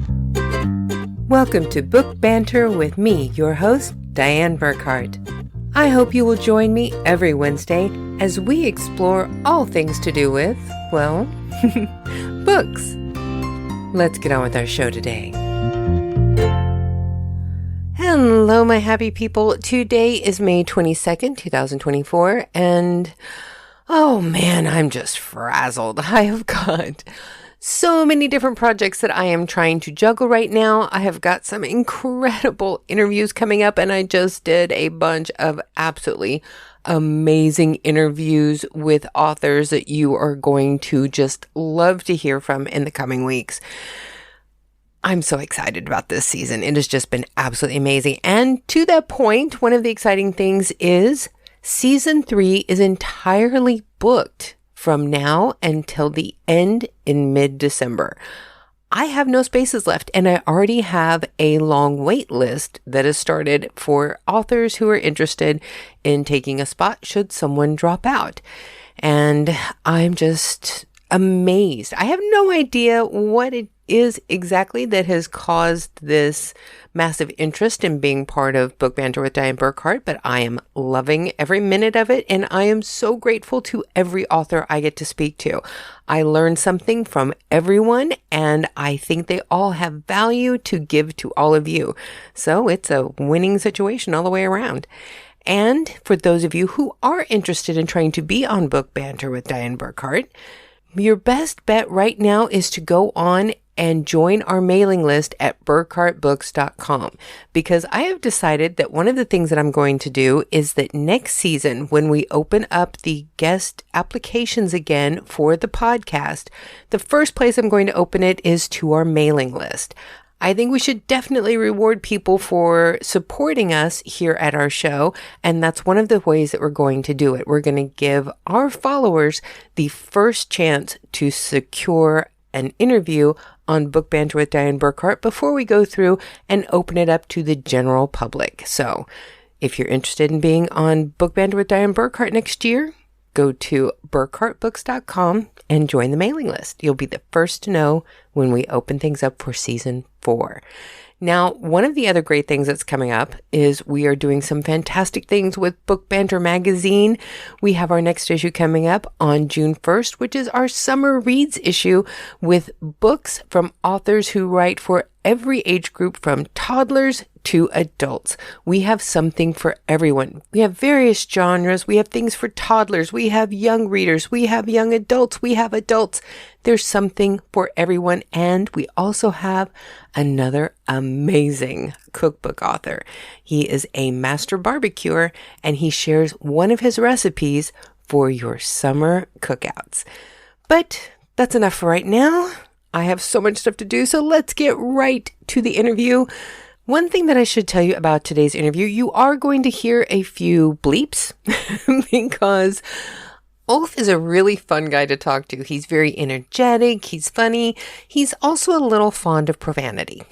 Welcome to Book Banter with me, your host, Diane Burkhart. I hope you will join me every Wednesday as we explore all things to do with, well, books. Let's get on with our show today. Hello, my happy people. Today is May 22nd, 2024, and oh man, I'm just frazzled. I have got so many different projects that I am trying to juggle right now. I have got some incredible interviews coming up, and I just did a bunch of absolutely amazing interviews with authors that you are going to just love to hear from in the coming weeks. I'm so excited about this season. It has just been absolutely amazing. And to that point, one of the exciting things is season 3 is entirely booked from now until the end in mid-December. I have no spaces left, and I already have a long wait list that has started for authors who are interested in taking a spot should someone drop out. And I'm just amazed. I have no idea what it is exactly that has caused this massive interest in being part of Book Banter with Diane Burkhart, but I am loving every minute of it, and I am so grateful to every author I get to speak to. I learn something from everyone, and I think they all have value to give to all of you. So it's a winning situation all the way around. And for those of you who are interested in trying to be on Book Banter with Diane Burkhart, your best bet right now is to go on and join our mailing list at burkhartbooks.com, because I have decided that one of the things that I'm going to do is that next season, when we open up the guest applications again for the podcast, the first place I'm going to open it is to our mailing list. I think we should definitely reward people for supporting us here at our show, and that's one of the ways that we're going to do it. We're going to give our followers the first chance to secure an interview on Book Banter with Diane Burkhart before we go through and open it up to the general public. So if you're interested in being on Book Banter with Diane Burkhart next year, go to burkhartbooks.com and join the mailing list. You'll be the first to know when we open things up for season 4. Now, one of the other great things that's coming up is we are doing some fantastic things with Book Banter magazine. We have our next issue coming up on June 1st, which is our summer reads issue with books from authors who write for every age group from toddlers to adults. We have something for everyone. We have various genres. We have things for toddlers. We have young readers. We have young adults. We have adults. There's something for everyone. And we also have another amazing cookbook author. He is a master barbecuer, and he shares one of his recipes for your summer cookouts. But that's enough for right now. I have so much stuff to do, so let's get right to the interview. One thing that I should tell you about today's interview, you are going to hear a few bleeps because Ulff is a really fun guy to talk to. He's very energetic. He's funny. He's also a little fond of profanity.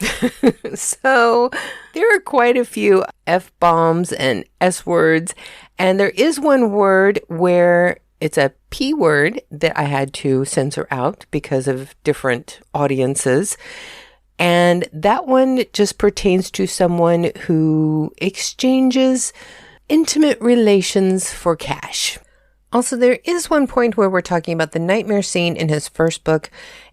So there are quite a few F-bombs and S-words, and there is one word where it's a P word that I had to censor out because of different audiences. And that one just pertains to someone who exchanges intimate relations for cash. Also, there is one point where we're talking about the nightmare scene in his first book,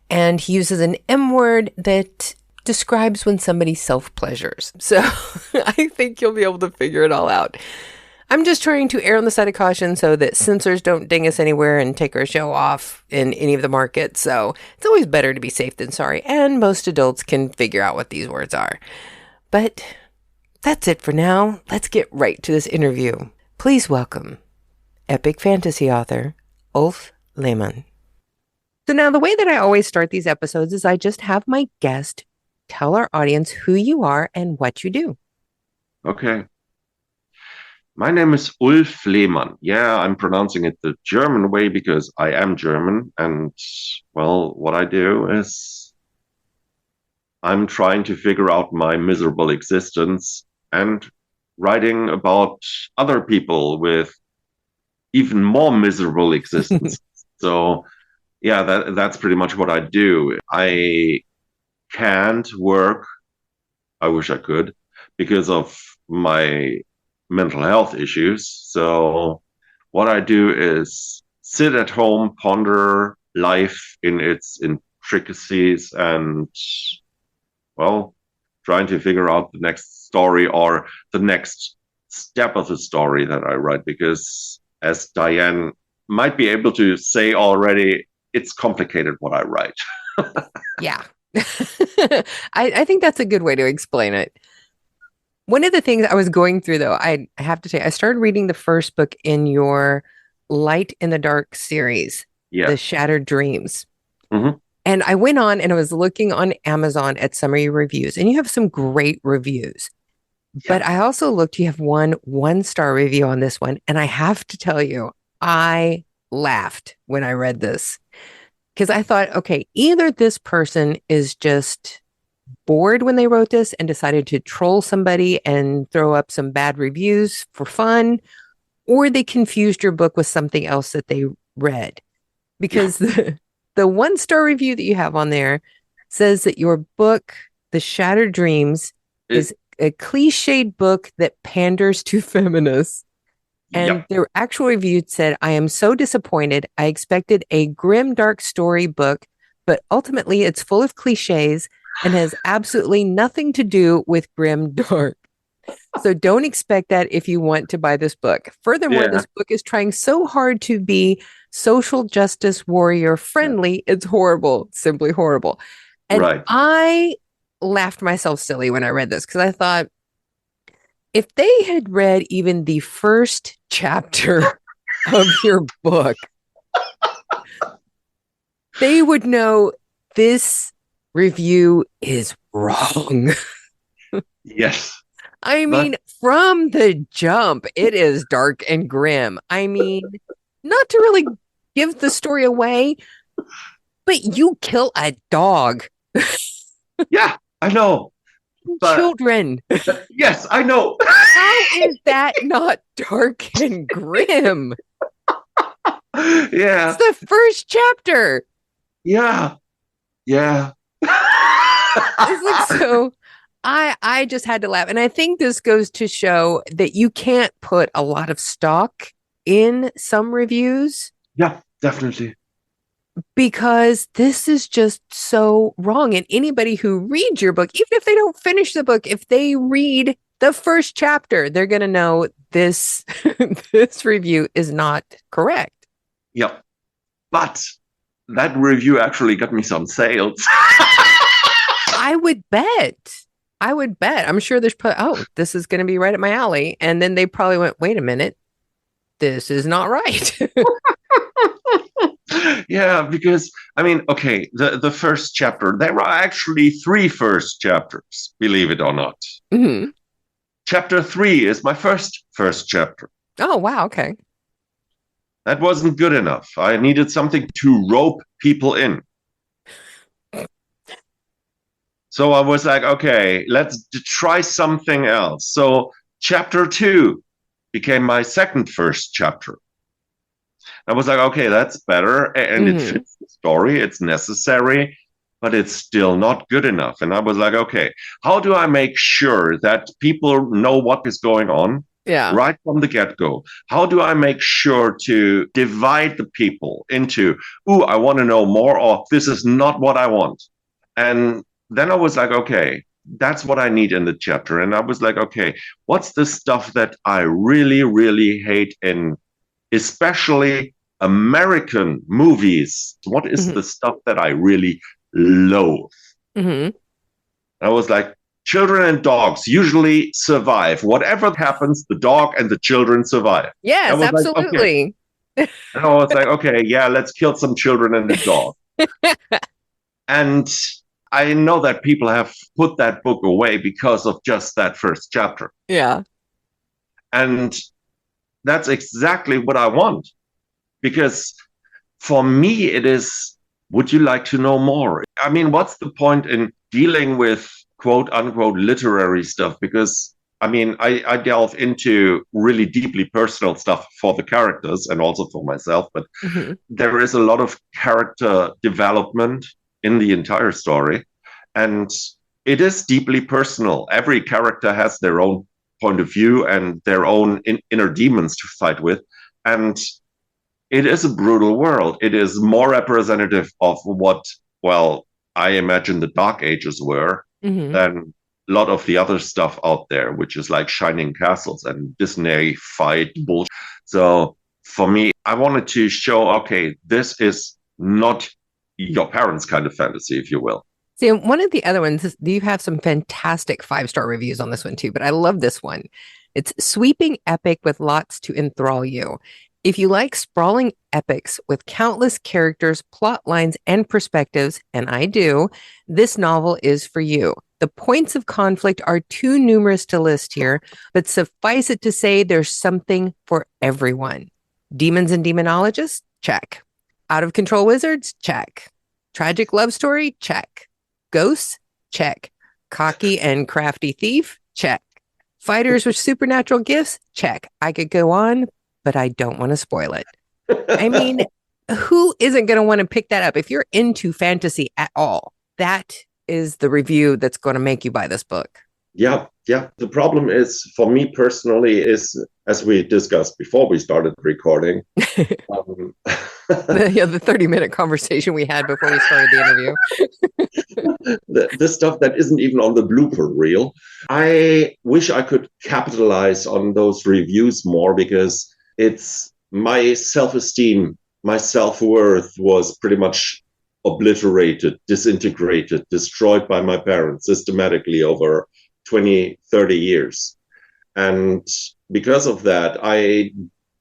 and he uses an M word that describes when somebody self-pleasures. So I think you'll be able to figure it all out. I'm just trying to err on the side of caution so that censors don't ding us anywhere and take our show off in any of the markets. So it's always better to be safe than sorry. And most adults can figure out what these words are. But that's it for now. Let's get right to this interview. Please welcome epic fantasy author Ulff Lehmann. So now the way that I always start these episodes is I just have my guest tell our audience who you are and what you do. Okay. My name is Ulff Lehmann. Yeah, I'm pronouncing it the German way because I am German. And, well, what I do is I'm trying to figure out my miserable existence and writing about other people with even more miserable existence. So, yeah, that's pretty much what I do. I can't work. I wish I could because of my mental health issues. So what I do is sit at home, ponder life in its intricacies, and well, trying to figure out the next story or the next step of the story that I write. Because as Diane might be able to say already, it's complicated what I write. Yeah. I think that's a good way to explain it. One of the things I was going through, though, I have to say, I started reading the first book in your Light in the Dark series, Yeah. The Shattered Dreams. Mm-hmm. And I went on and I was looking on Amazon at some of your reviews, and you have some great reviews. Yeah. But I also looked, you have one-star review on this one. And I have to tell you, I laughed when I read this because I thought, okay, either this person is just bored when they wrote this and decided to troll somebody and throw up some bad reviews for fun, or they confused your book with something else that they read. Yeah. Because the one-star review that you have on there says that your book, The Shattered Dreams, It, is a cliched book that panders to feminists. And yeah. their actual review said, I am so disappointed. I expected a grim, dark story book, but ultimately it's full of cliches and has absolutely nothing to do with grim, dark. So don't expect that if you want to buy this book. Furthermore, Yeah. this book is trying so hard to be social justice warrior Yeah. friendly. It's horrible, simply horrible. And Right. I laughed myself silly when I read this because I thought, if they had read even the first chapter of your book, they would know this review is wrong. Yes. I But mean, from the jump, it is dark and grim. I mean, not to really give the story away, but you kill a dog, yeah, I know. But children. yes, I know. How is that not dark and grim? It's yeah. the first chapter. Yeah. Yeah. It's like so. I just had to laugh, and I think this goes to show that you can't put a lot of stock in some reviews yeah, definitely. because this is just so wrong. And anybody who reads your book, even if they don't finish the book, if they read the first chapter, they're going to know this this review is not correct. Yeah. But that review actually got me some sales. I would bet. I would bet. I'm sure there's oh, this is going to be right at my alley. And then they probably went, wait a minute, this is not right. yeah, because I mean, okay, the first chapter, there are actually three first chapters, believe it or not. Mm-hmm. Chapter 3 is my first chapter. Oh, wow. Okay. That wasn't good enough. I needed something to rope people in. So I was like, okay, let's try something else. So chapter 2 became my first chapter. I was like, okay, that's better. And it Mm-hmm. fits the story. It's necessary, but it's still not good enough. And I was like, okay, how do I make sure that people know what is going on Yeah. right from the get-go? How do I make sure to divide the people into, ooh, I want to know more, or this is not what I want? And then I was like, okay, that's what I need in the chapter. And I was like, okay, what's the stuff that I really, really hate in especially American movies? What is Mm-hmm. the stuff that I really loathe? Mm-hmm. I was like, children and dogs usually survive. Whatever happens, the dog and the children survive. I Yes, was like, okay. absolutely. And I was like, okay, yeah, let's kill some children and the dog. And I know that people have put that book away because of just that first chapter. Yeah. And that's exactly what I want. Because for me, it is, would you like to know more? I mean, what's the point in dealing with quote unquote literary stuff? Because I mean, I delve into really deeply personal stuff for the characters and also for myself, but Mm-hmm. there is a lot of character development in the entire story. And it is deeply personal. Every character has their own point of view and their own inner demons to fight with. And it is a brutal world. It is more representative of what, well, I imagine the Dark Ages were Hmm. than a lot of the other stuff out there, which is like Shining Castles and Disney fight bullshit. So for me, I wanted to show, okay, this is not your parents' kind of fantasy, if you will. See, and one of the other ones is you have some fantastic 5-star reviews on this one too, but I love this one. It's sweeping epic with lots to enthrall you. If you like sprawling epics with countless characters, plot lines, and perspectives, and I do, this novel is for you. The points of conflict are too numerous to list here, but suffice it to say there's something for everyone. Demons and demonologists? Check. Out of control wizards? Check. Tragic love story? Check. Ghosts? Check. Cocky and crafty thief? Check. Fighters with supernatural gifts? Check. I could go on, but I don't want to spoil it. I mean, who isn't going to want to pick that up? If you're into fantasy at all, that is the review that's going to make you buy this book. Yeah, yeah. The problem is, for me personally, is as we discussed before we started recording, um, The 30-minute conversation we had before we started the interview. the stuff that isn't even on the blooper reel. I wish I could capitalize on those reviews more because it's my self-esteem, my self-worth was pretty much obliterated, disintegrated, destroyed by my parents systematically over 20, 30 years. And because of that, I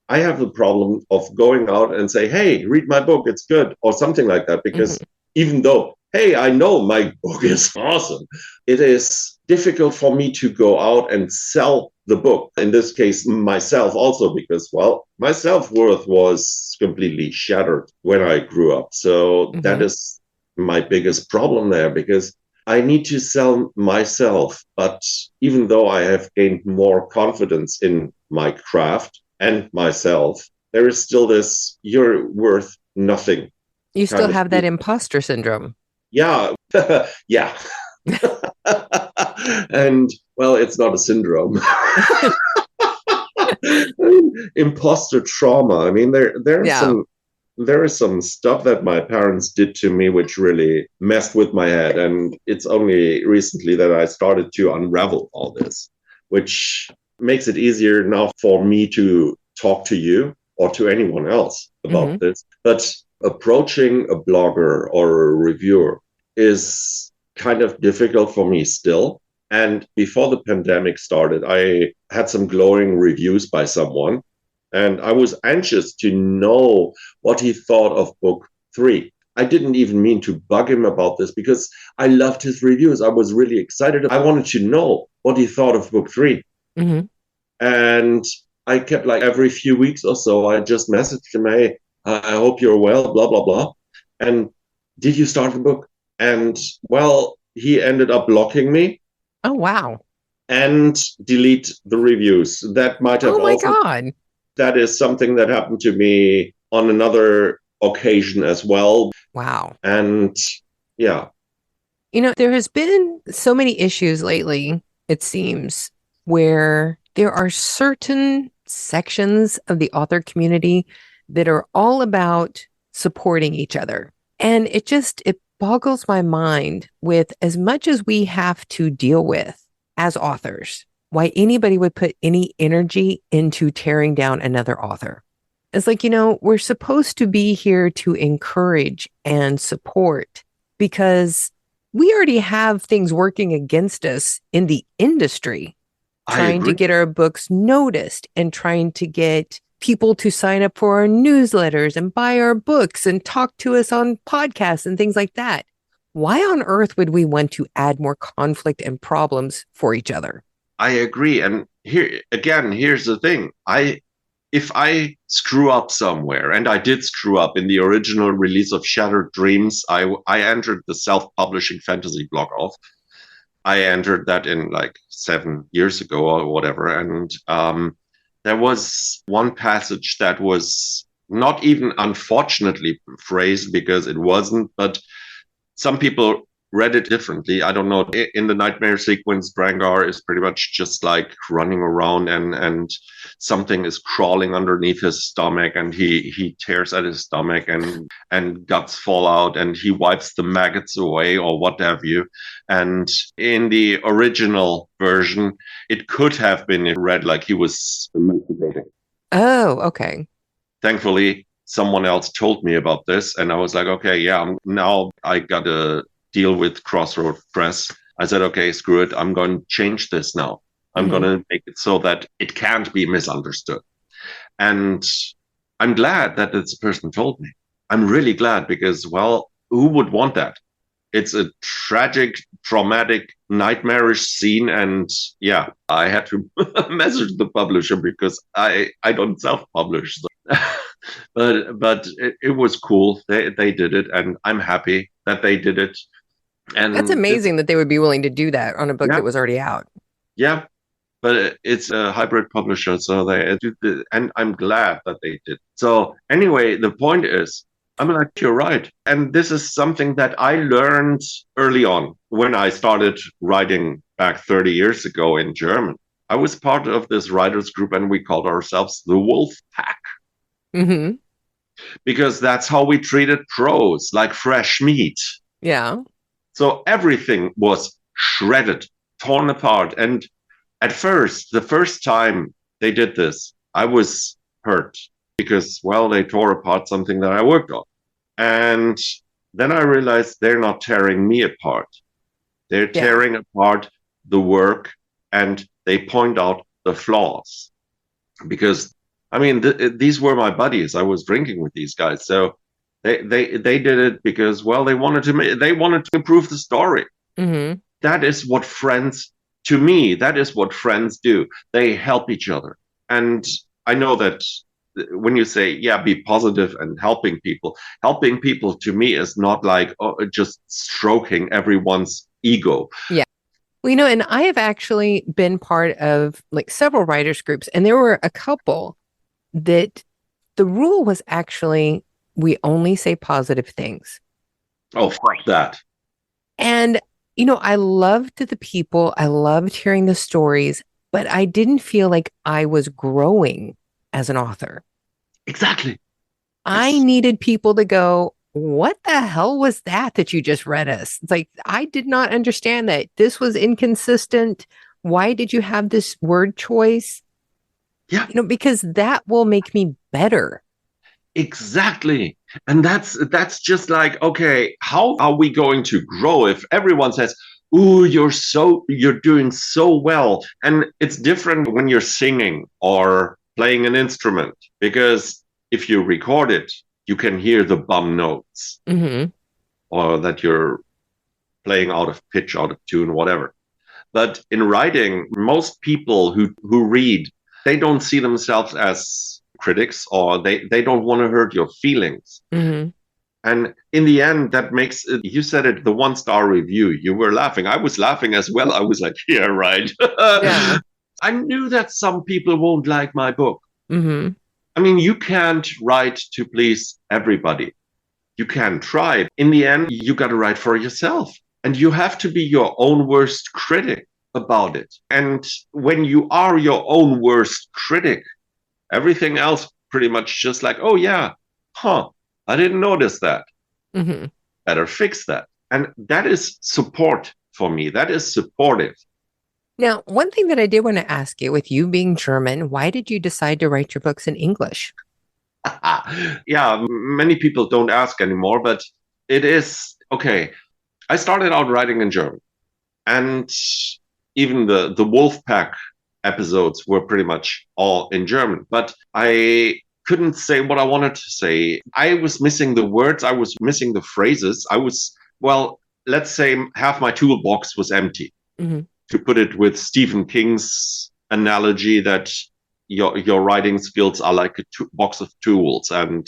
have the problem of going out and say, "Hey, read my book; it's good," or something like that. Because Mm-hmm. even though, hey, I know my book is awesome, it is difficult for me to go out and sell the book. In this case, myself also, because well, my self worth was completely shattered when I grew up. So that Mm-hmm. is my biggest problem there because I need to sell myself. But even though I have gained more confidence in my craft and myself, there is still this you're worth nothing You still kind of have that imposter syndrome. yeah. Yeah. And well, it's not a syndrome. I mean, imposter trauma. I mean, Yeah. there is some stuff that my parents did to me which really messed with my head, and it's only recently that I started to unravel all this, which makes it easier now for me to talk to you or to anyone else Mm-hmm. about this. But approaching a blogger or a reviewer is kind of difficult for me still. And before the pandemic started, I had some glowing reviews by someone, and I was anxious to know what he thought of book three. I didn't even mean to bug him about this because I loved his reviews. I was really excited. I wanted to know what he thought of book three. Mm-hmm. And I kept like every few weeks or so, I just messaged him, "Hey, I hope you're well, blah, blah, blah. And did you start the book?" And well, he ended up blocking me Oh, wow. and delete the reviews. That might have Oh, my also, God. that is something that happened to me on another occasion as well. Wow. And yeah, There has been so many issues lately, it seems, where there are certain sections of the author community that are all about supporting each other. And it boggles my mind with as much as we have to deal with as authors, why anybody would put any energy into tearing down another author. It's like, we're supposed to be here to encourage and support because we already have things working against us in the industry, I trying to agree. get our books noticed and trying to get people to sign up for our newsletters and buy our books and talk to us on podcasts and things like that. Why on earth would we want to add more conflict and problems for each other? I agree. And here again, here's the thing. If I screw up somewhere, and I did screw up in the original release of Shattered Dreams, I entered the self-publishing fantasy blog of. I entered that in like 7 years ago or whatever, and there was one passage that was not even unfortunately phrased because it wasn't, but some people read it differently. I don't know. In the nightmare sequence, Drangar is pretty much just like running around and something is crawling underneath his stomach and he tears at his stomach and guts fall out and he wipes the maggots away or what have you. And in the original version, it could have been read like he was masturbating. Oh, okay. Thankfully, someone else told me about this, and I was like, okay, yeah, now I got to deal with Crossroad Press. I said, okay, screw it. I'm going to change this now. I'm going to make it so that it can't be misunderstood. And I'm glad that this person told me. I'm really glad because, well, who would want that? It's a tragic, traumatic, nightmarish scene. And yeah, I had to message the publisher because I don't self-publish. So. but it was cool. They did it, and I'm happy that they did it. That's And amazing that they would be willing to do that on a book yeah, that was already out. yeah. But it's a hybrid publisher, so they do and I'm glad that they did. So anyway, the point is, I'm like, you're right. And this is something that I learned early on when I started writing back 30 years ago in German. I was part of this writers group and we called ourselves the Wolf Pack. Mm-hmm. Because that's how we treated prose, like fresh meat. Yeah. So everything was shredded, torn apart. And at first, the first time they did this, I was hurt because, well, they tore apart something that I worked on. And then I realized they're not tearing me apart. They're tearing apart the work and they point out the flaws. Because, I mean, these were my buddies. I was drinking with these guys. So they did it because, well, they wanted to improve the story. Mm-hmm. That is what friends, to me, that is what friends do. They help each other. And I know that when you say, yeah, be positive and helping people to me is not like just stroking everyone's ego. Yeah. Well, and I have actually been part of like several writers groups, and there were a couple that the rule was actually we only say positive things. Oh, fuck that. And, I loved the people, I loved hearing the stories, but I didn't feel like I was growing as an author. Exactly. I needed people to go, what the hell was that you just read us? It's like, I did not understand that. This was inconsistent. Why did you have this word choice? Yeah. Because that will make me better. Exactly. And that's just like, okay, how are we going to grow if everyone says, "Ooh, you're doing so well." And it's different when you're singing or playing an instrument because if you record it, you can hear the bum notes or that you're playing out of pitch, out of tune, whatever. But in writing, most people who read, they don't see themselves as critics or they don't want to hurt your feelings. And in the end, that makes it, you said it, the 1-star review, you were laughing. I was laughing as well. I was like, yeah, right. Yeah. I knew that some people won't like my book. I mean, you can't write to please everybody. You can try. In the end, you got to write for yourself. And you have to be your own worst critic about it. And when you are your own worst critic, everything else pretty much just like, oh, yeah, I didn't notice that. Better fix that. And that is support for me. That is supportive. Now, one thing that I did want to ask you, with you being German, why did you decide to write your books in English? Yeah, many people don't ask anymore, but it is okay. I started out writing in German, and even the Wolfpack episodes were pretty much all in German. But I couldn't say what I wanted to say. I was missing the words. I was missing the phrases. Well, let's say half my toolbox was empty. To put it with Stephen King's analogy that your writing skills are like a box of tools, and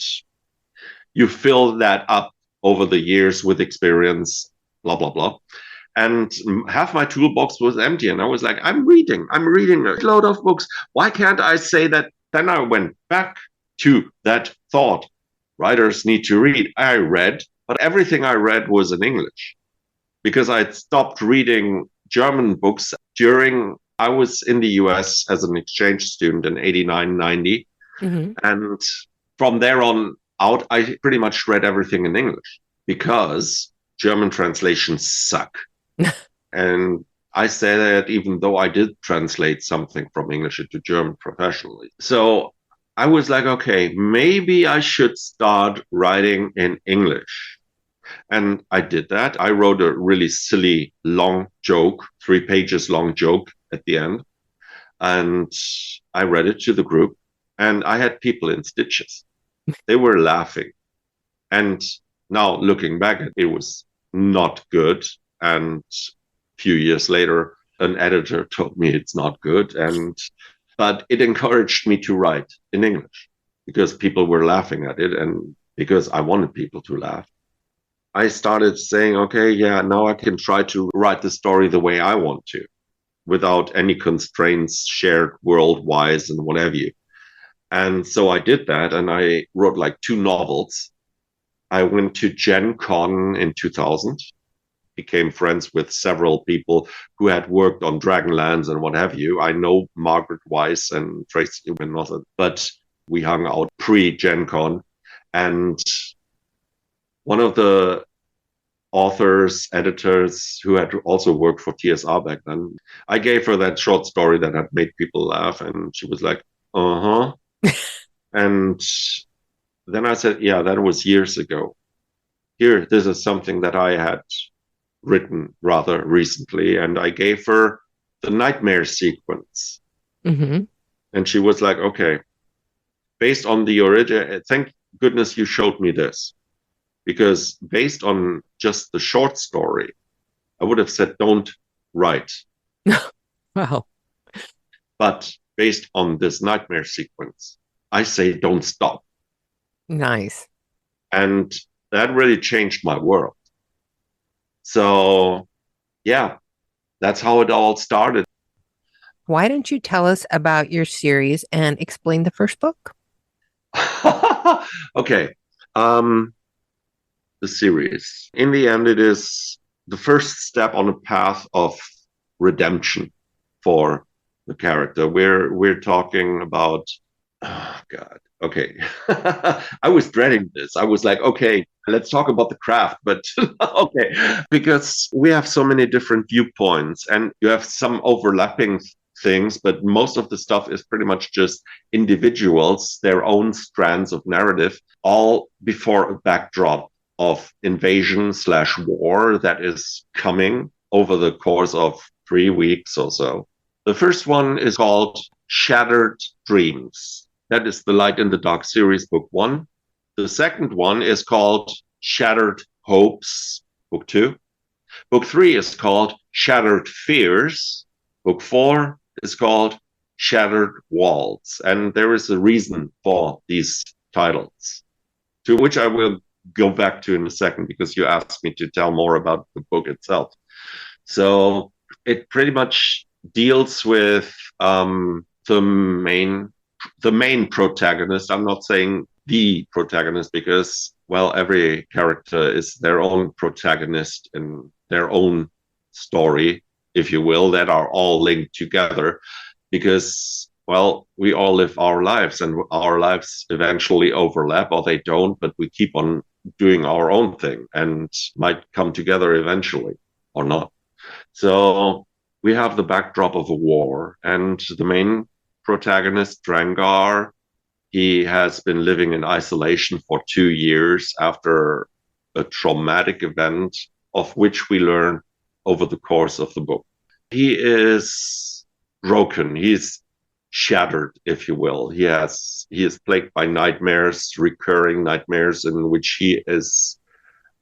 you fill that up over the years with experience, blah, blah, blah. And half my toolbox was empty. And I was like, I'm reading a load of books. Why can't I say that? Then I went back to that thought. Writers need to read. I read, but everything I read was in English. because I'd stopped reading German books during I was in the US as an exchange student in 89, 90. Hmm. And from there on out, I pretty much read everything in English because German translations suck. And I say that even though I did translate something from English into German professionally. So I was like, okay, maybe I should start writing in English. And I did that. I wrote a really silly, long joke, 3 pages long joke at the end. And I read it to the group. And I had people in stitches. They were laughing. And now looking back, it was not good. And a few years later, an editor told me it's not good. But it encouraged me to write in English because people were laughing at it and because I wanted people to laugh. I started saying, okay, yeah, now I can try to write the story the way I want to without any constraints shared worldwide and what have you. And so I did that and I wrote like 2 novels. I went to Gen Con in 2000, became friends with several people who had worked on Dragonlance and what have you. I know Margaret Weiss and Tracy Uman, but we hung out pre Gen Con. And one of the authors, editors who had also worked for TSR back then, I gave her that short story that had made people laugh. And she was like, uh huh. And then I said, yeah, that was years ago. Here, this is something that I had written rather recently. And I gave her the nightmare sequence. Hmm. And she was like, okay, based on the original, thank goodness you showed me this. Because based on just the short story, I would have said, don't write. Wow. But based on this nightmare sequence, I say, don't stop. Nice. And that really changed my world. So, yeah, that's how it all started. Why don't you tell us about your series and explain the first book? Okay. Um, the series. In the end, it is the first step on a path of redemption for the character. We're talking about oh God. Okay. I was dreading this. I was like, okay, let's talk about the craft, but okay, because we have so many different viewpoints and you have some overlapping things, but most of the stuff is pretty much just individuals, their own strands of narrative, all before a backdrop of invasion slash war that is coming over the course of 3 weeks or so. The first one is called Shattered Dreams. That is the Light in the Dark series, book 1. The second one is called Shattered Hopes, book 2. Book 3 is called Shattered Fears. Book 4 is called Shattered Walls. And there is a reason for these titles, to which I will go back to in a second because you asked me to tell more about the book itself. So it pretty much deals with the main protagonist. I'm not saying the protagonist because, well, every character is their own protagonist in their own story, if you will, that are all linked together because, well, we all live our lives and our lives eventually overlap or they don't, but we keep on doing our own thing and might come together eventually or not. So we have the backdrop of a war, and the main protagonist, Drangar, he has been living in isolation for 2 years after a traumatic event, of which we learn over the course of the book. He is broken. He's shattered, if you will. He is plagued by nightmares, recurring nightmares, in which he is,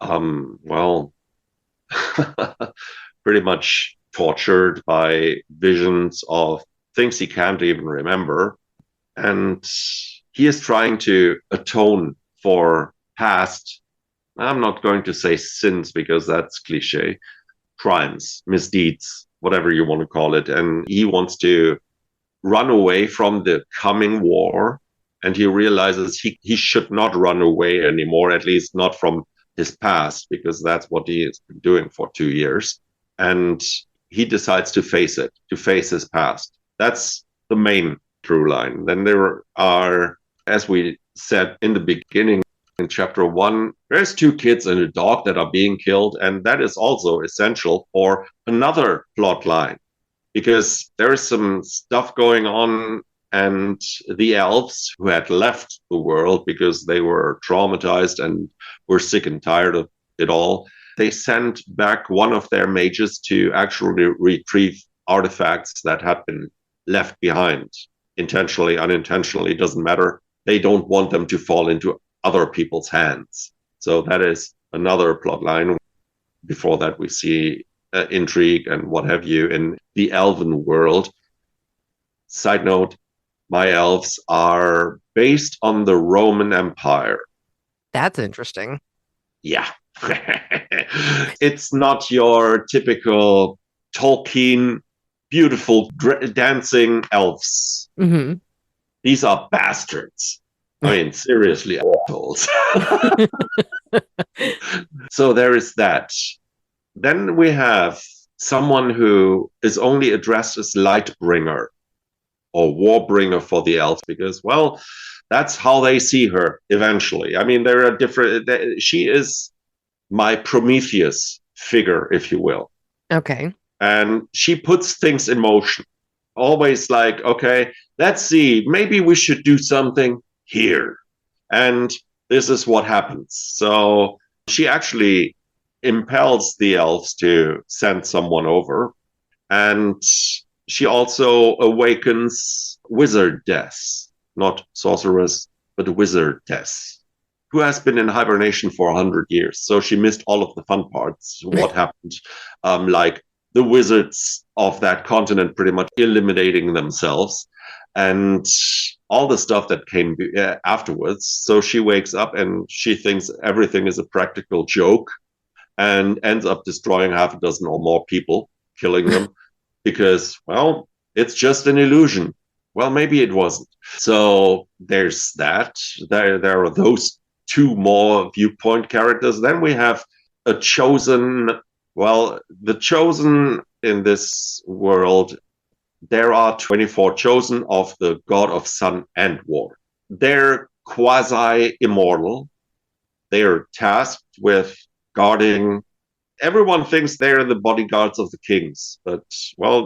well, pretty much tortured by visions of things he can't even remember. And he is trying to atone for past, I'm not going to say sins because that's cliche, crimes, misdeeds, whatever you want to call it. And he wants to run away from the coming war. And he realizes he should not run away anymore, at least not from his past, because that's what he has been doing for 2 years. And he decides to face his past. That's the main through line. Then there are, as we said in the beginning, in chapter 1, there's 2 kids and a dog that are being killed, and that is also essential for another plot line, because there is some stuff going on, and the elves who had left the world because they were traumatized and were sick and tired of it all, they sent back one of their mages to actually retrieve artifacts that had been left behind, intentionally, unintentionally, doesn't matter. They don't want them to fall into other people's hands. So that is another plot line. Before that, we see intrigue and what have you in the elven world. Side note, my elves are based on the Roman Empire. That's interesting. Yeah. It's not your typical Tolkien, beautiful dancing elves. Mm-hmm. These are bastards. I mean, seriously, assholes. So there is that. Then we have someone who is only addressed as Lightbringer or Warbringer for the elves, because, well, that's how they see her eventually. I mean, there are different. She is my Prometheus figure, if you will. Okay. And she puts things in motion. Always like, okay, let's see, maybe we should do something here. And this is what happens. So she actually impels the elves to send someone over. And she also awakens wizardess, not sorceress, but wizardess, who has been in hibernation for 100 years. So she missed all of the fun parts. What happened? Like the wizards of that continent pretty much eliminating themselves and all the stuff that came afterwards. So she wakes up and she thinks everything is a practical joke and ends up destroying half a dozen or more people, killing them because, well, it's just an illusion. Well, maybe it wasn't. So there's that. There are those 2 more viewpoint characters. Then we have a chosen. Well, the chosen in this world, there are 24 chosen of the god of sun and war. They're quasi-immortal. They're tasked with guarding. Everyone thinks they're the bodyguards of the kings, but, well,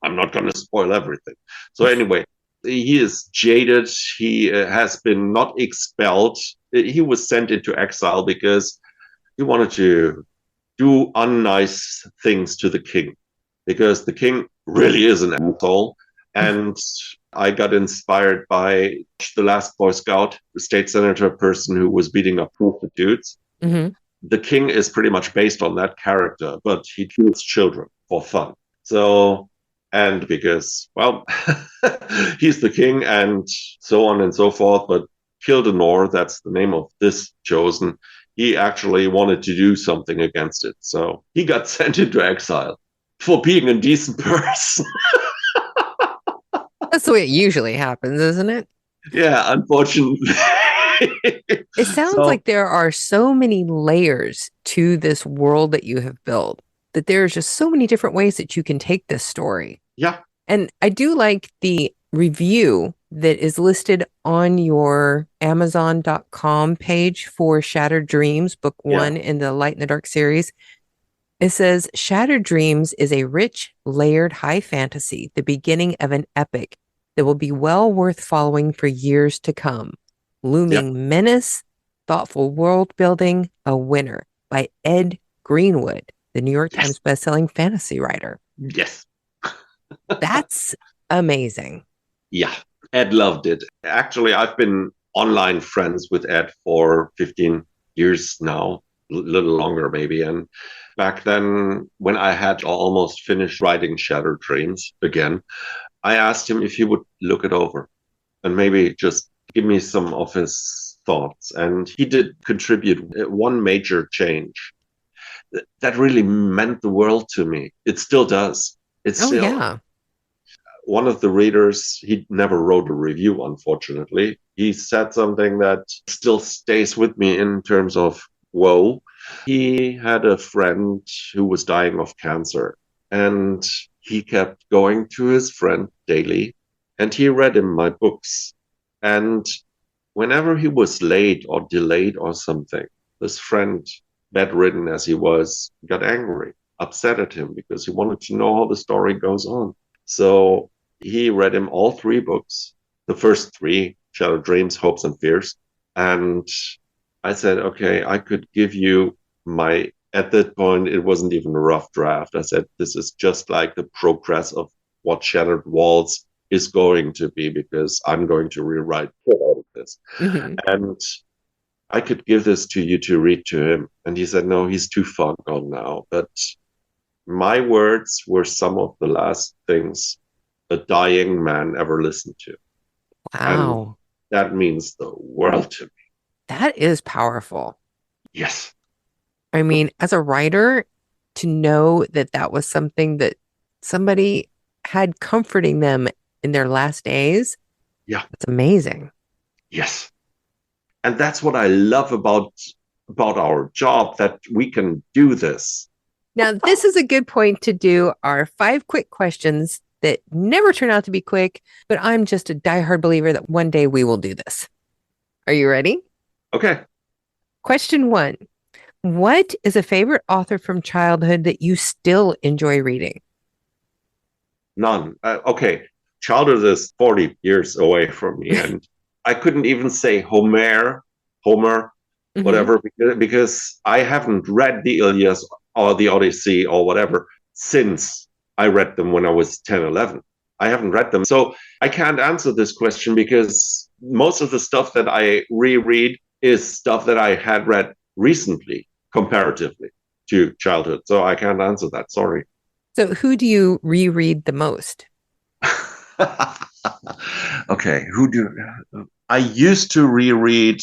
I'm not going to spoil everything. So anyway, he is jaded. He has been not expelled. He was sent into exile because he wanted to do unnice things to the king, because the king really is an asshole. And I got inspired by the last Boy Scout, the state senator person who was beating up prostitutes. Mm-hmm. The king is pretty much based on that character, but he kills children for fun. So, and because, well, he's the king and so on and so forth, but Kildenor, that's the name of this chosen, he actually wanted to do something against it. So he got sent into exile for being a decent person. That's the way it usually happens, isn't it? Yeah, unfortunately. It sounds like there are so many layers to this world that you have built, that there's just so many different ways that you can take this story. Yeah. And I do like the review that is listed on your Amazon.com page for Shattered Dreams, book 1 in the Light in the Dark series. It says, Shattered Dreams is a rich, layered high fantasy, the beginning of an epic that will be well worth following for years to come. Looming menace, thoughtful world building, a winner by Ed Greenwood, the New York Times bestselling fantasy writer. Yes. That's amazing. Yeah, Ed loved it. Actually, I've been online friends with Ed for 15 years now, a little longer maybe. And back then, when I had almost finished writing Shattered Dreams again, I asked him if he would look it over and maybe just give me some of his thoughts. And he did contribute one major change that really meant the world to me. It still does. It's still one of the readers, he never wrote a review, unfortunately. He said something that still stays with me in terms of woe. He had a friend who was dying of cancer, and he kept going to his friend daily, and he read him my books. And whenever he was late or delayed or something, this friend, bedridden as he was, got angry, upset at him because he wanted to know how the story goes on. So he read him all three books, the first three, Shattered Dreams, Hopes, and Fears. And I said, okay, I could give you my, at that point, it wasn't even a rough draft. I said, this is just like the progress of what Shattered Walls is going to be, because I'm going to rewrite all of this. Mm-hmm. And I could give this to you to read to him. And he said, no, he's too far gone now. But my words were some of the last things a dying man ever listened to. And Wow. that means the world to me. That is powerful. Yes. I mean, as a writer, to know that that was something that somebody had comforting them in their last days, Yeah. that's amazing. Yes. And that's what I love about our job, that we can do this. Now, this is a good point to do our 5 quick questions that never turn out to be quick, but I'm just a diehard believer that one day we will do this. Are you ready? Okay. Question 1. What is a favorite author from childhood that you still enjoy reading? None. Okay. Childhood is 40 years away from me. And I couldn't even say Homer, Mm-hmm. whatever, because I haven't read the Iliad or the Odyssey or whatever since I read them when I was 10, 11. I haven't read them. So I can't answer this question because most of the stuff that I reread is stuff that I had read recently, comparatively to childhood. So I can't answer that. Sorry. So, who do you reread the most? Okay, who do I used to reread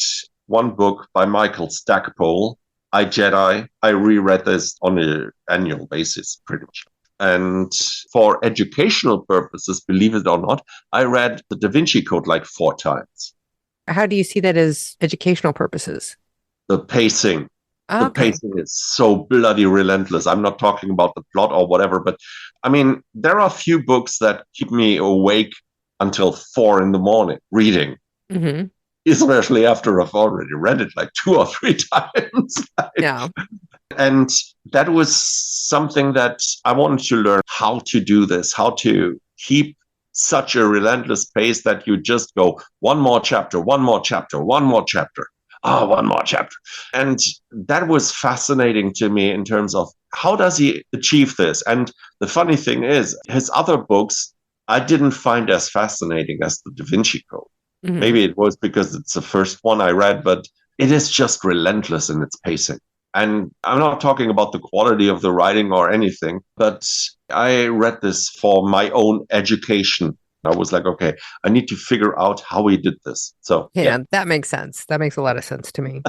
one book by Michael Stackpole, I Jedi. I reread this on an annual basis, pretty much. And for educational purposes, believe it or not, I read the Da Vinci Code like 4 times. How do you see that as educational purposes? The pacing, the Okay. pacing is so bloody relentless. I'm not talking about the plot or whatever, but I mean, there are a few books that keep me awake until 4 in the morning reading, Mm-hmm. especially after I've already read it like 2 or 3 times. Yeah. And that was something that I wanted to learn how to do this, how to keep such a relentless pace that you just go one more chapter, one more chapter, one more chapter. Ah, one more chapter. And that was fascinating to me in terms of how does he achieve this? And the funny thing is, his other books I didn't find as fascinating as the Da Vinci Code. Mm-hmm. Maybe it was because it's the first one I read, but it is just relentless in its pacing. And I'm not talking about the quality of the writing or anything, but I read this for my own education. I was like, okay, I need to figure out how he did this. So, yeah. Yeah, that makes sense. That makes a lot of sense to me.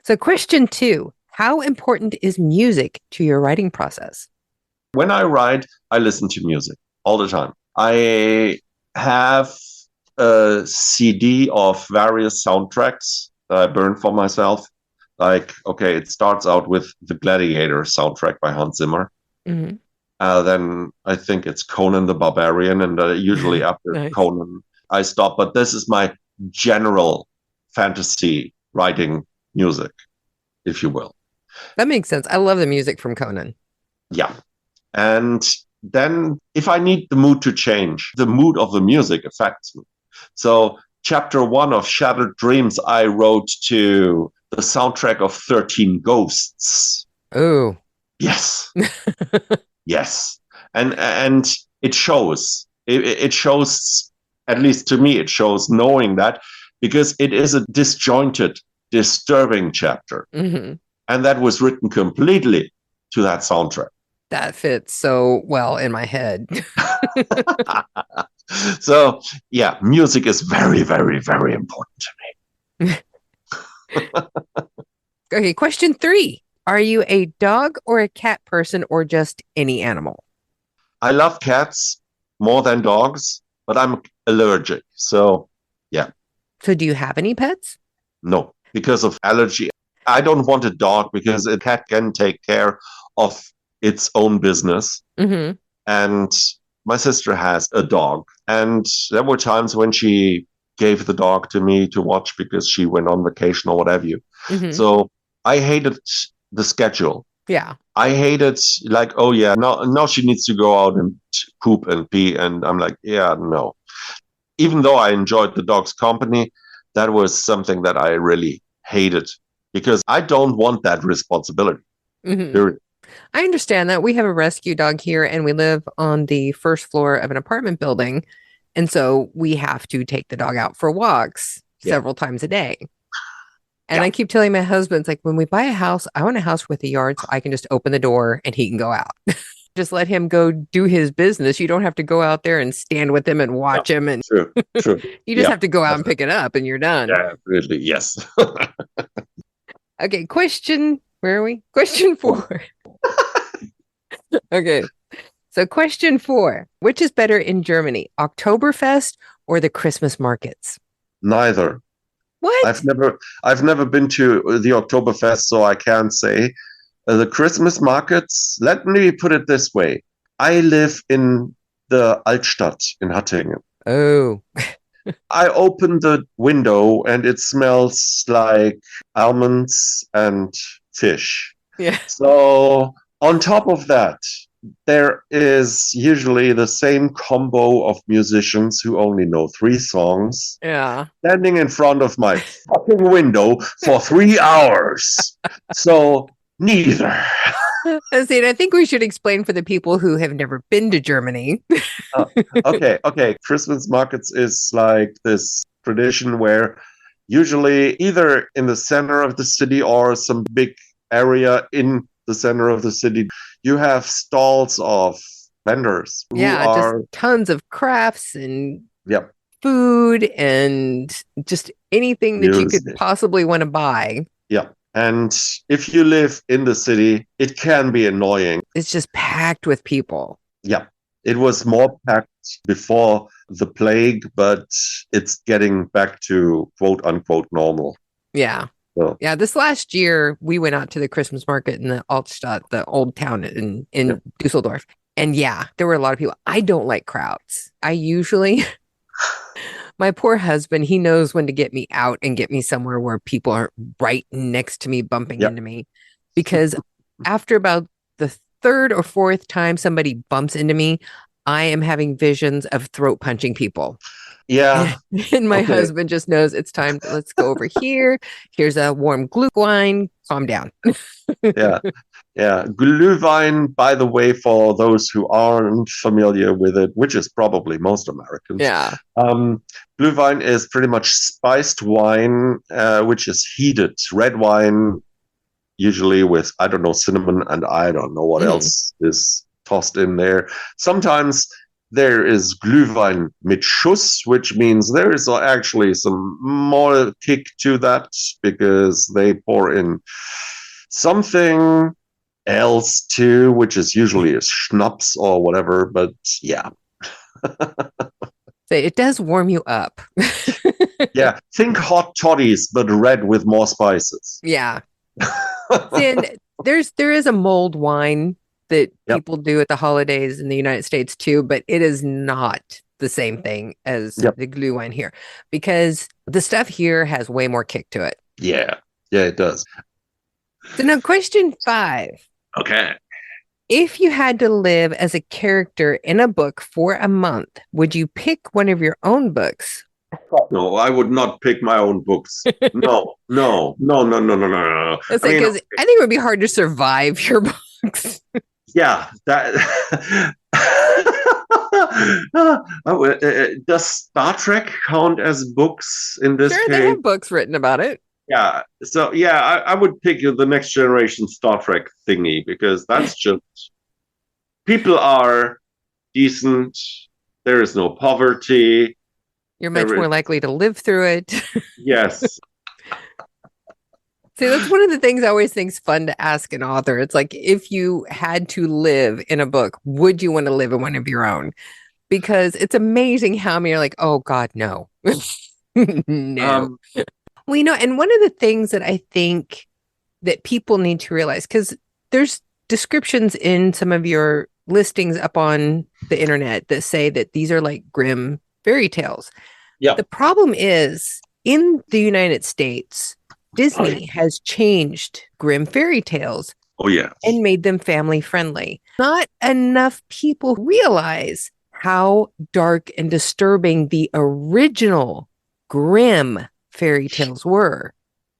So, question 2. How important is music to your writing process? When I write, I listen to music all the time. I have a CD of various soundtracks that I burn for myself. Like, okay, it starts out with the Gladiator soundtrack by Hans Zimmer. Mm-hmm. Then I think it's Conan the Barbarian, and usually after Nice. Conan, I stop. But this is my general fantasy writing music, if you will. That makes sense. I love the music from Conan. Yeah. And then if I need the mood to change, the mood of the music affects me. So, chapter 1 of Shattered Dreams, I wrote to the soundtrack of 13 Ghosts. Oh. Yes. Yes. And it shows. It shows, at least to me, it shows knowing that, because it is a disjointed, disturbing chapter. Mm-hmm. And that was written completely to that soundtrack. That fits so well in my head. So, yeah, music is very, very, very important to me. Okay, question 3. Are you a dog or a cat person or just any animal? I love cats more than dogs, but I'm allergic. So, yeah, So, do you have any pets? no, because of allergy. I don't want a dog because a cat can take care of its own business. Hmm. And my sister has a dog. And there were times when she gave the dog to me to watch because she went on vacation or whatever you. Hmm. So I hated the schedule. Yeah. I hated like, oh yeah, now she needs to go out and poop and pee. And I'm like, yeah, no. Even though I enjoyed the dog's company, that was something that I really hated because I don't want that responsibility. Hmm. Period. I understand that. We have a rescue dog here and we live on the first floor of an apartment building. And so we have to take the dog out for walks Yeah. several times a day. And Yeah. I keep telling my husband, it's like, when we buy a house, I want a house with a yard so I can just open the door and he can go out. Just let him go do his business. You don't have to go out there and stand with him and Yeah. watch him. And True. True. you just Yeah. have to go out and pick it up and you're done. Yeah. Really. Yes. Okay. Where are we? Question 4. Okay. So, question 4, which is better in Germany, Oktoberfest or the Christmas markets? Neither. What? I've never been to the Oktoberfest, so I can't say. The Christmas markets, let me put it this way. I live in the Altstadt in Hattingen. Oh, I open the window and it smells like almonds and fish. yeah. So, on top of that, there is usually the same combo of musicians who only know 3 songs Yeah. standing in front of my fucking window for 3 hours. So, neither. See, I think we should explain for the people who have never been to Germany. Uh, okay. Christmas markets is like this tradition where usually either in the center of the city or some big area in the center of the city, you have stalls of vendors who Yeah, just are, tons of crafts and yep, food and just anything that you could music. possibly want to buy. Yeah. And if you live in the city, it can be annoying. It's just packed with people. Yeah. It was more packed before the plague, but it's getting back to quote unquote normal. Yeah. So, Yeah, this last year we went out to the Christmas market in the Altstadt, the old town in yeah. Dusseldorf. And yeah, there were a lot of people. I don't like crowds. I usually my poor husband, he knows when to get me out and get me somewhere where people aren't right next to me bumping Yeah. into me. Because after about the third or fourth time somebody bumps into me, I am having visions of throat punching people. Yeah. And my Okay. husband just knows it's time. Let's go over here. Here's a warm glühwein. Calm down. Yeah. Yeah. Glühwein, by the way, for those who aren't familiar with it, which is probably most Americans, Yeah. Glühwein is pretty much spiced wine, which is heated. Red wine, usually with, I don't know, cinnamon, and I don't know what Mhm. else is tossed in there. Sometimes there is Glühwein mit Schuss, which means there is actually some more kick to that because they pour in something else too, which is usually a schnapps or whatever. But yeah, So it does warm you up. yeah. Think hot toddies, but red with more spices. Yeah. Then there is a mulled wine that Yep. people do at the holidays in the United States too, but it is not the same thing as Yep. the glühwein here because the stuff here has way more kick to it. Yeah. Yeah, it does. So now question 5. Okay. If you had to live as a character in a book for a month, would you pick one of your own books? No, I would not pick my own books. No, no, no, no, no, no, no, no. It's I like, mean, because I think it would be hard to survive your books. yeah, that. Does Star Trek count as books in this Sure, they case? have books written about it. Yeah. So yeah, I would pick the next generation Star Trek thingy because that's just people are decent. There is no poverty. You're much There more is likely to live through it. yes. See, that's one of the things I always think is fun to ask an author. It's like, if you had to live in a book, would you want to live in one of your own? Because it's amazing how many are like, oh God, no. No. Um. Well, and one of the things that I think that people need to realize? Because there's descriptions in some of your listings up on the internet that say that these are like grim fairy tales. Yeah. The problem is in the United States, Disney has changed grim fairy tales Oh, yeah. and made them family friendly. Not enough people realize how dark and disturbing the original grim fairy tales were.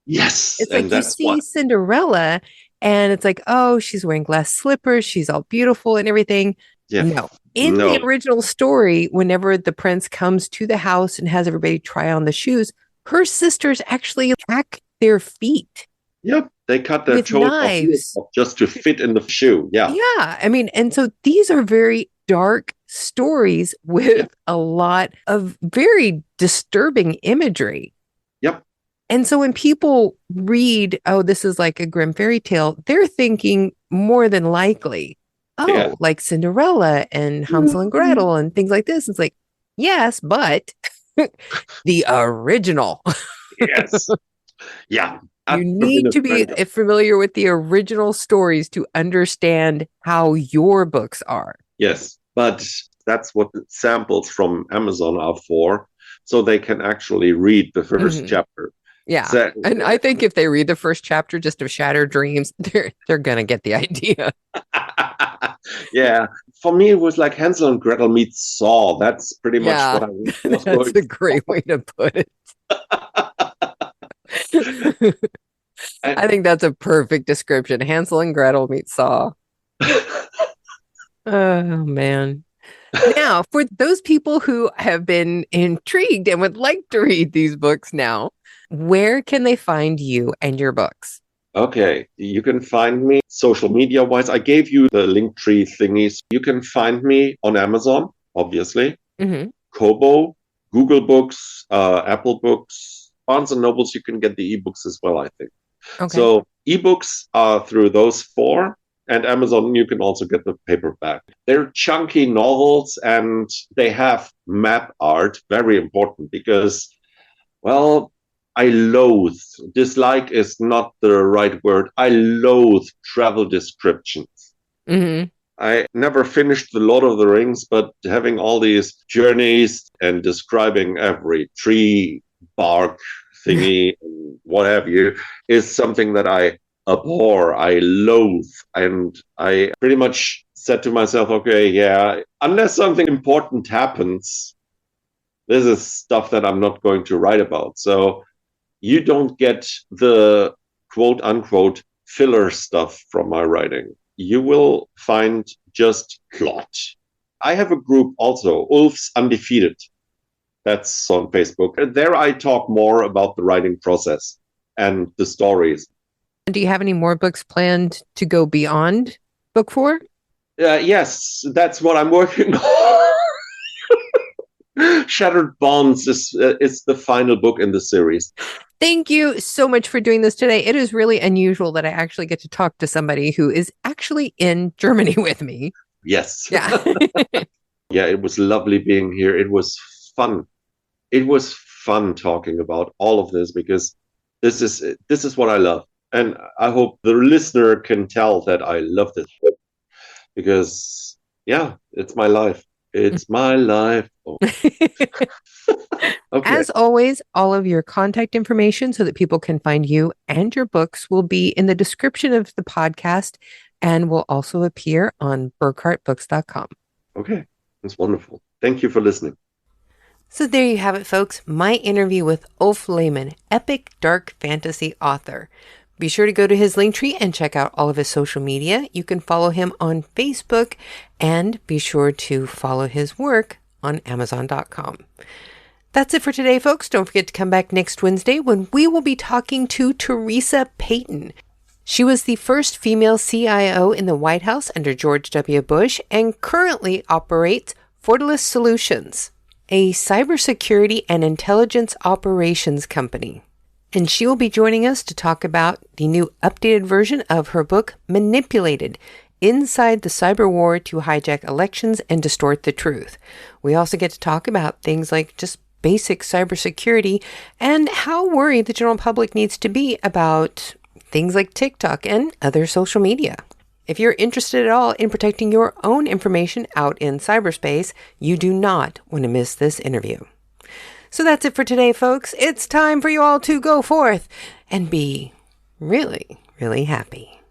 Yes. It's And like you that's why. see Cinderella and it's like, oh, she's wearing glass slippers, she's all beautiful and everything. Yeah. No. In the No. original story, whenever the prince comes to the house and has everybody try on the shoes, her sisters actually hack their feet Yep. They cut their with toes off knives. just to fit in the shoe. Yeah. Yeah. I mean, and so these are very dark stories with Yep. a lot of very disturbing imagery. Yep. And so when people read, oh, this is like a grim fairy tale, they're thinking more than likely, Yeah. oh, like Cinderella and Hansel and Gretel and things like this. It's like, yes, but the original. Yes. Yeah. You need to be familiar with the original stories to understand how your books are. Yes. But that's what the samples from Amazon are for. So they can actually read the 1st chapter. Yeah. So, and I think if they read the first chapter just of Shattered Dreams, they're gonna get the idea. Yeah. For me, it was like Hansel and Gretel meets Saw. That's pretty much what I was That's a great way to put it. I think that's a perfect description. Hansel and Gretel meet Saw. Oh, man. Now, for those people who have been intrigued and would like to read these books now, where can they find you and your books? Okay, you can find me social media wise. I gave you the link tree thingies. You can find me on Amazon, obviously, Kobo, Google Books, Apple Books, Barnes and Nobles. You can get the ebooks as well, I think. Okay. So ebooks are through those 4. And Amazon, you can also get the paperback. They're chunky novels and they have map art, very important because, well, I loathe, dislike is not the right word. I loathe travel descriptions. I never finished The Lord of the Rings, but having all these journeys and describing every tree, bark, thingy, and what have you, is something that I abhor, I loathe. And I pretty much said to myself, okay, yeah, unless something important happens, this is stuff that I'm not going to write about. So you don't get the quote unquote filler stuff from my writing. You will find just plot. I have a group also, Ulff's Undefeated. That's on Facebook. There I talk more about the writing process and the stories. Do you have any more books planned to go beyond book 4? Yes, that's what I'm working on. Shattered Bonds is the final book in the series. Thank you so much for doing this today. It is really unusual that I actually get to talk to somebody who is actually in Germany with me. Yes. Yeah. Yeah, it was lovely being here. It was fun. It was fun talking about all of this because this is what I love. And I hope the listener can tell that I love this book because, yeah, it's my life. It's my life. Oh. Okay. As always, all of your contact information so that people can find you and your books will be in the description of the podcast and will also appear on burkhartbooks.com. Okay, that's wonderful. Thank you for listening. So there you have it, folks. My interview with Ulff Lehmann, epic dark fantasy author. Be sure to go to his Linktree and check out all of his social media. You can follow him on Facebook and be sure to follow his work on Amazon.com. That's it for today, folks. Don't forget to come back next Wednesday when we will be talking to Teresa Payton. She was the first female CIO in the White House under George W. Bush and currently operates Fortalice Solutions, a cybersecurity and intelligence operations company. And she will be joining us to talk about the new updated version of her book, Manipulated, Inside the Cyber War to Hijack Elections and Distort the Truth. We also get to talk about things like just basic cybersecurity and how worried the general public needs to be about things like TikTok and other social media. If you're interested at all in protecting your own information out in cyberspace, you do not want to miss this interview. So that's it for today, folks. It's time for you all to go forth and be really, really happy.